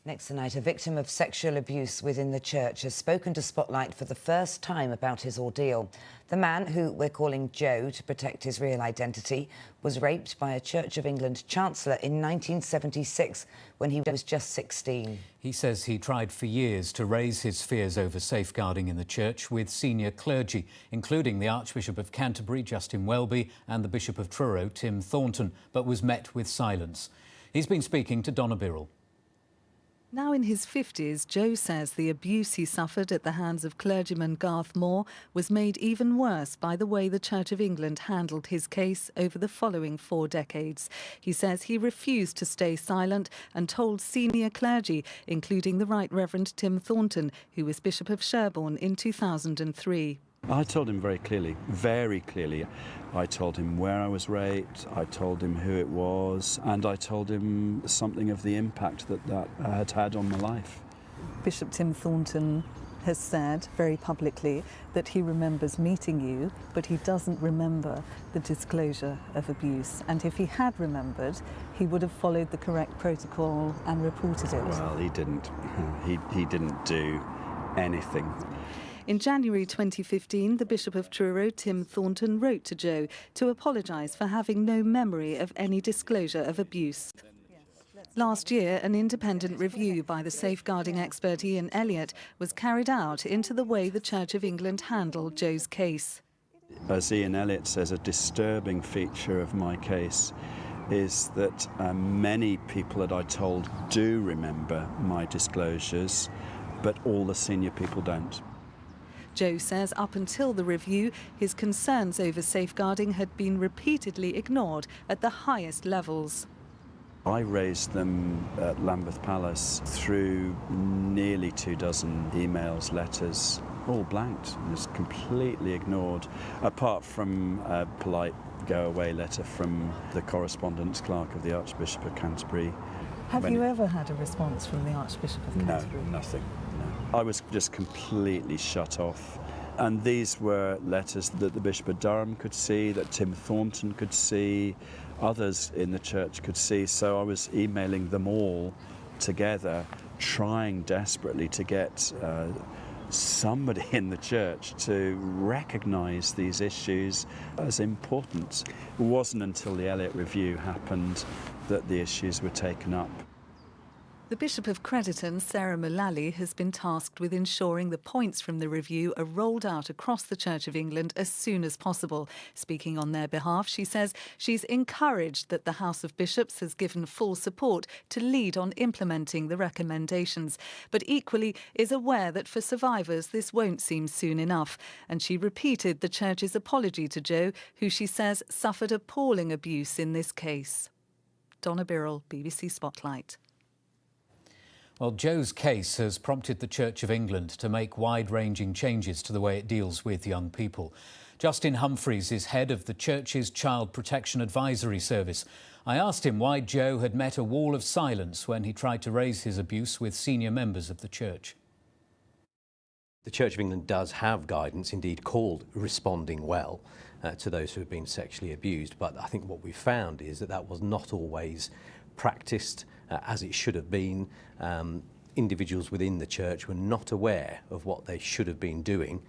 Next tonight, a victim of sexual abuse within the church has spoken to Spotlight for the first time about his ordeal. The man, who we're calling Joe to protect his real identity, was raped by a Church of England chancellor in 1976 when he was just 16. He says he tried for years to raise his fears over safeguarding in the church with senior clergy, including the Archbishop of Canterbury, Justin Welby, and the Bishop of Truro, Tim Thornton, but was met with silence. He's been speaking to Donna Birrell. Now in his 50s, Joe says the abuse he suffered at the hands of clergyman Garth Moore was made even worse by the way the Church of England handled his case over the following 4 decades. He says he refused to stay silent and told senior clergy, including the Right Reverend Tim Thornton, who was Bishop of Sherborne in 2003. I told him very clearly. I told him where I was raped, I told him who it was, and I told him something of the impact that had had on my life. Bishop Tim Thornton has said very publicly that he remembers meeting you, but he doesn't remember the disclosure of abuse. And if he had remembered, he would have followed the correct protocol and reported it. Well, he didn't. He didn't do anything. In January 2015, the Bishop of Truro, Tim Thornton, wrote to Joe to apologise for having no memory of any disclosure of abuse. Last year, an independent review by the safeguarding expert Ian Elliott was carried out into the way the Church of England handled Joe's case. As Ian Elliott says, a disturbing feature of my case is that many people that I told do remember my disclosures, but all the senior people don't. Joe says up until the review, his concerns over safeguarding had been repeatedly ignored at the highest levels. I raised them at Lambeth Palace through nearly 24 emails, letters, all blanked, just completely ignored, apart from a polite go-away letter from the correspondence clerk of the Archbishop of Canterbury. Have you ever had a response from the Archbishop of Canterbury? No, nothing. No. I was just completely shut off. And these were letters that the Bishop of Durham could see, that Tim Thornton could see, others in the church could see. So I was emailing them all together, trying desperately to get somebody in the church to recognise these issues as important. It wasn't until the Elliott Review happened that the issues were taken up. The Bishop of Crediton, Sarah Mullally, has been tasked with ensuring the points from the review are rolled out across the Church of England as soon as possible. Speaking on their behalf, she says she's encouraged that the House of Bishops has given full support to lead on implementing the recommendations, but equally is aware that for survivors this won't seem soon enough. And she repeated the Church's apology to Joe, who she says suffered appalling abuse in this case. Donna Birrell, BBC Spotlight. Well, Joe's case has prompted the Church of England to make wide-ranging changes to the way it deals with young people. Justin Humphreys is head of the Church's Child Protection Advisory Service. I asked him why Joe had met a wall of silence when he tried to raise his abuse with senior members of the Church. The Church of England does have guidance, indeed called responding well, to those who have been sexually abused. But I think what we found is that was not always practiced as it should have been. Individuals within the church were not aware of what they should have been doing,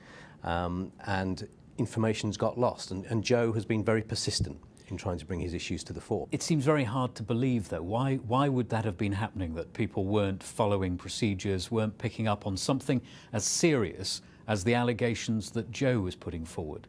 and information's got lost. And Joe has been very persistent in trying to bring his issues to the fore. It seems very hard to believe, though. Why would that have been happening, that people weren't following procedures, weren't picking up on something as serious as the allegations that Joe was putting forward?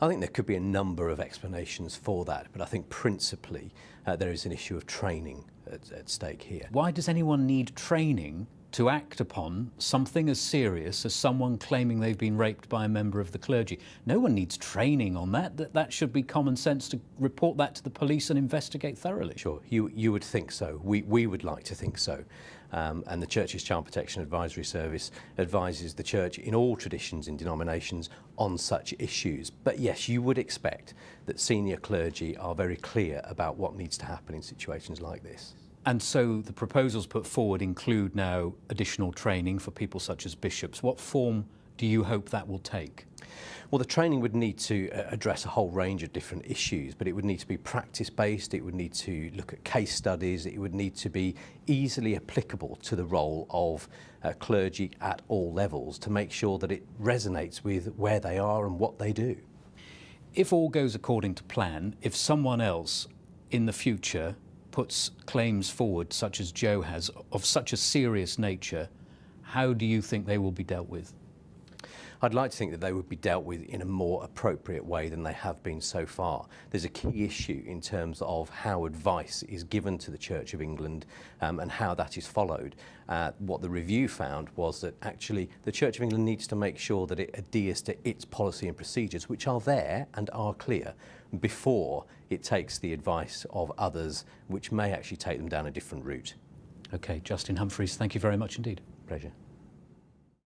I think there could be a number of explanations for that, but I think principally there is an issue of training at stake here. Why does anyone need training to act upon something as serious as someone claiming they've been raped by a member of the clergy? No one needs training on that. That should be common sense to report that to the police and investigate thoroughly. Sure, you would think so. We would like to think so. And the Church's Child Protection Advisory Service advises the Church in all traditions and denominations on such issues. But yes, you would expect that senior clergy are very clear about what needs to happen in situations like this. And so the proposals put forward include now additional training for people such as bishops. What form do you hope that will take? Well, the training would need to address a whole range of different issues, but it would need to be practice-based, it would need to look at case studies, it would need to be easily applicable to the role of clergy at all levels to make sure that it resonates with where they are and what they do. If all goes according to plan, if someone else in the future puts claims forward, such as Joe has, of such a serious nature, how do you think they will be dealt with? I'd like to think that they would be dealt with in a more appropriate way than they have been so far. There's a key issue in terms of how advice is given to the Church of England and how that is followed. What the review found was that actually the Church of England needs to make sure that it adheres to its policy and procedures, which are there and are clear, before it takes the advice of others, which may actually take them down a different route. OK, Justin Humphreys, thank you very much indeed. Pleasure.